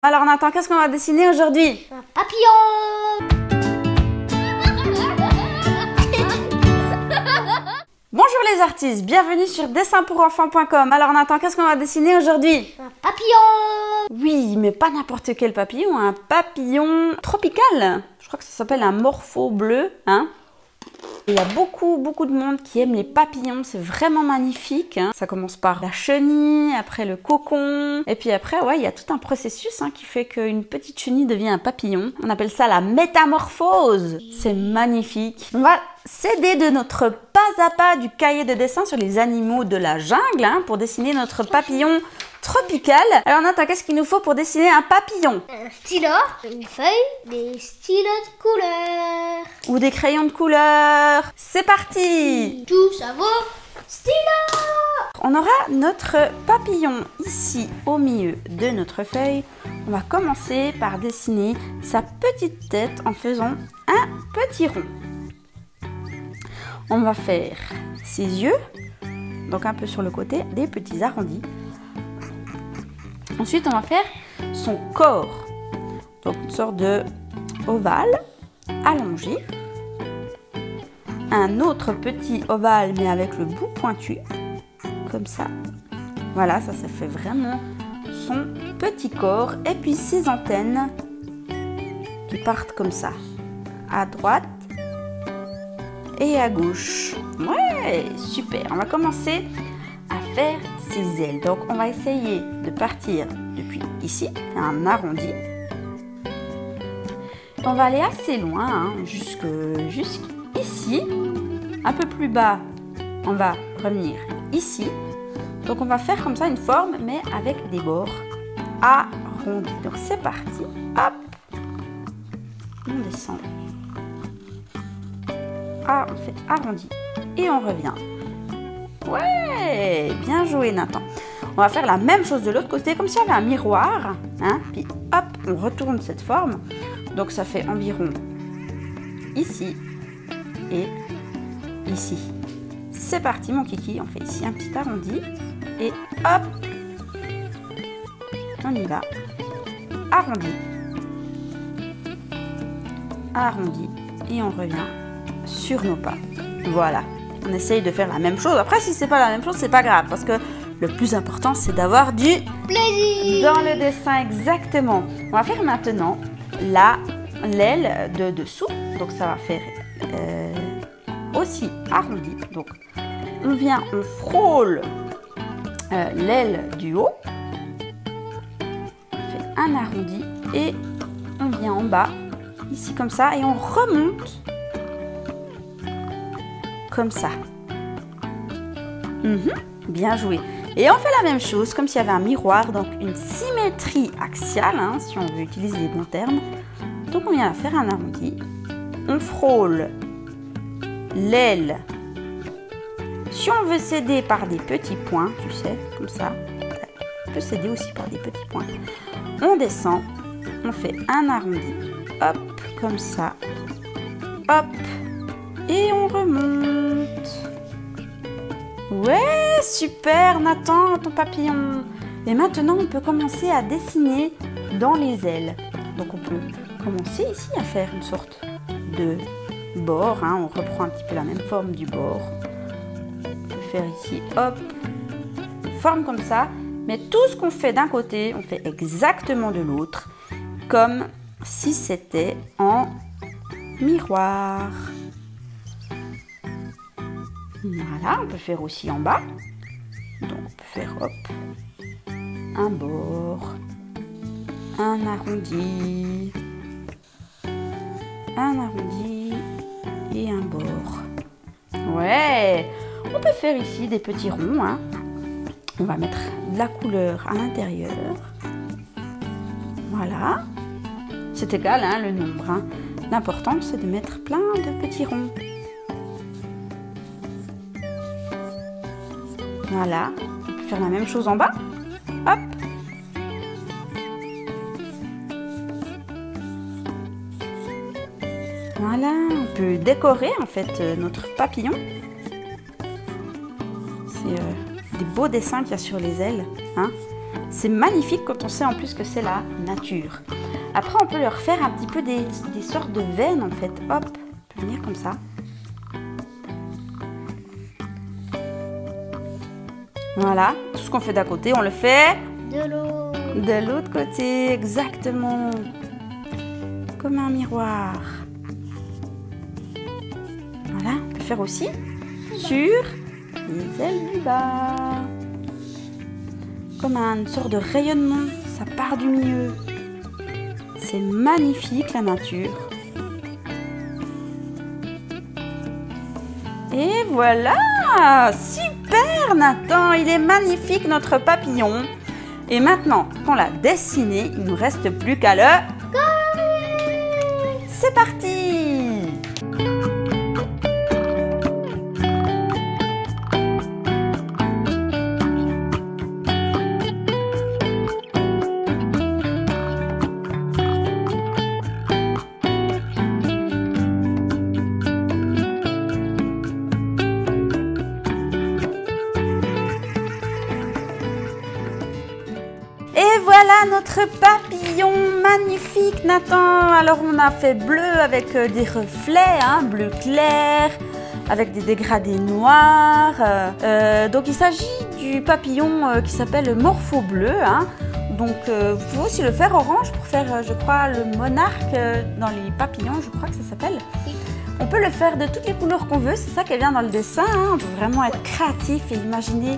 Alors Nathan, qu'est-ce qu'on va dessiner aujourd'hui? Un papillon. Bonjour les artistes, bienvenue sur dessinpourenfants.com. Alors Nathan, qu'est-ce qu'on va dessiner aujourd'hui? Un papillon. Oui, mais pas n'importe quel papillon, un papillon tropical. Je crois que ça s'appelle un morpho bleu, hein. Il y a beaucoup de monde qui aime les papillons, c'est vraiment magnifique, hein. Ça commence par la chenille, après le cocon, et puis après, ouais, il y a tout un processus qui fait qu'une petite chenille devient un papillon. On appelle ça la métamorphose. C'est magnifique. On va s'aider de notre pas à pas du cahier de dessin sur les animaux de la jungle, pour dessiner notre papillon tropical. Alors Nathan, qu'est-ce qu'il nous faut pour dessiner un papillon? Un stylo, une feuille, des stylos de couleur. Ou des crayons de couleur. C'est parti! Tout ça vaut stylo. On aura notre papillon ici au milieu de notre feuille. On va commencer par dessiner sa petite tête en faisant un petit rond. On va faire ses yeux, donc un peu sur le côté, des petits arrondis. Ensuite, on va faire son corps, donc une sorte de ovale allongé. Un autre petit ovale, mais avec le bout pointu, comme ça. Voilà, ça fait vraiment son petit corps. Et puis ses antennes qui partent comme ça, à droite et à gauche. Ouais, super. On va commencer à faire ses ailes. Donc, on va essayer de partir depuis ici, un arrondi. On va aller assez loin, jusqu'ici. Un peu plus bas, on va revenir ici. Donc, on va faire comme ça une forme, mais avec des bords arrondis. Donc, c'est parti. Hop. On descend. Ah, on fait arrondi. Et on revient. Ouais, bien joué Nathan. On va faire la même chose de l'autre côté, comme s'il y avait un miroir. Puis hop, on retourne cette forme. Donc ça fait environ ici et ici. C'est parti mon kiki, on fait ici un petit arrondi. Et hop, on y va. Arrondi. Arrondi. Et on revient sur nos pas. Voilà. On essaye de faire la même chose. Après, si c'est pas la même chose, c'est pas grave. Parce que le plus important, c'est d'avoir du plaisir dans le dessin. Exactement. On va faire maintenant l'aile de dessous. Donc, ça va faire aussi arrondi. Donc, on vient, on frôle l'aile du haut. On fait un arrondi. Et on vient en bas, ici comme ça. Et on remonte comme ça. Bien joué. Et on fait la même chose comme s'il y avait un miroir, donc une symétrie axiale, si on veut utiliser les bons termes. Donc on vient faire un arrondi. On frôle l'aile. Si on veut s'aider par des petits points, tu sais, comme ça, on peut s'aider aussi par des petits points. On descend, on fait un arrondi, hop, comme ça, hop, et on remonte. Ouais, super Nathan, ton papillon. Et maintenant, on peut commencer à dessiner dans les ailes. Donc, on peut commencer ici à faire une sorte de bord. On reprend un petit peu la même forme du bord. On peut faire ici, hop, une forme comme ça. Mais tout ce qu'on fait d'un côté, on fait exactement de l'autre. Comme si c'était en miroir. Voilà, on peut faire aussi en bas. Donc on peut faire hop, un bord, un arrondi et un bord. Ouais, on peut faire ici des petits ronds. On va mettre de la couleur à l'intérieur. Voilà. C'est égal le nombre. L'important c'est de mettre plein de petits ronds. Voilà, on peut faire la même chose en bas. Hop. Voilà, on peut décorer en fait notre papillon. C'est des beaux dessins qu'il y a sur les ailes. C'est magnifique quand on sait en plus que c'est la nature. Après, on peut leur faire un petit peu des sortes de veines en fait. Hop, on peut venir comme ça. Voilà, tout ce qu'on fait d'un côté, on le fait de l'autre côté, exactement. Comme un miroir. Voilà, on peut faire aussi sur les ailes du bas. Comme une sorte de rayonnement, ça part du milieu. C'est magnifique la nature. Et voilà! Super Nathan! Il est magnifique notre papillon. Et maintenant qu'on l'a dessiné, il ne nous reste plus qu'à le coller! C'est parti! Et voilà notre papillon magnifique Nathan. Alors on a fait bleu avec des reflets, hein, bleu clair, avec des dégradés noirs. Donc il s'agit du papillon qui s'appelle Morpho bleu. Hein. Donc vous pouvez aussi le faire orange pour faire, je crois, le monarque dans les papillons, je crois que ça s'appelle. On peut le faire de toutes les couleurs qu'on veut, c'est ça qui est bien dans le dessin. Hein. On peut vraiment être créatif et imaginer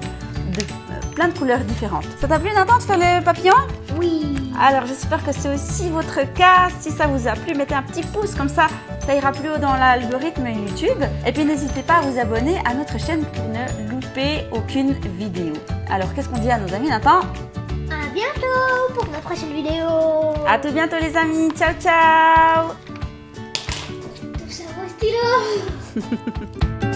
plein de couleurs différentes. Ça t'a plu Nathan de faire les papillons? Oui. Alors j'espère que c'est aussi votre cas. Si ça vous a plu, mettez un petit pouce comme ça ira plus haut dans l'algorithme YouTube. Et puis n'hésitez pas à vous abonner à notre chaîne pour ne louper aucune vidéo. Alors qu'est-ce qu'on dit à nos amis Nathan? À bientôt pour la prochaine vidéo. À tout bientôt les amis. Ciao ciao. Tout ça va stylo.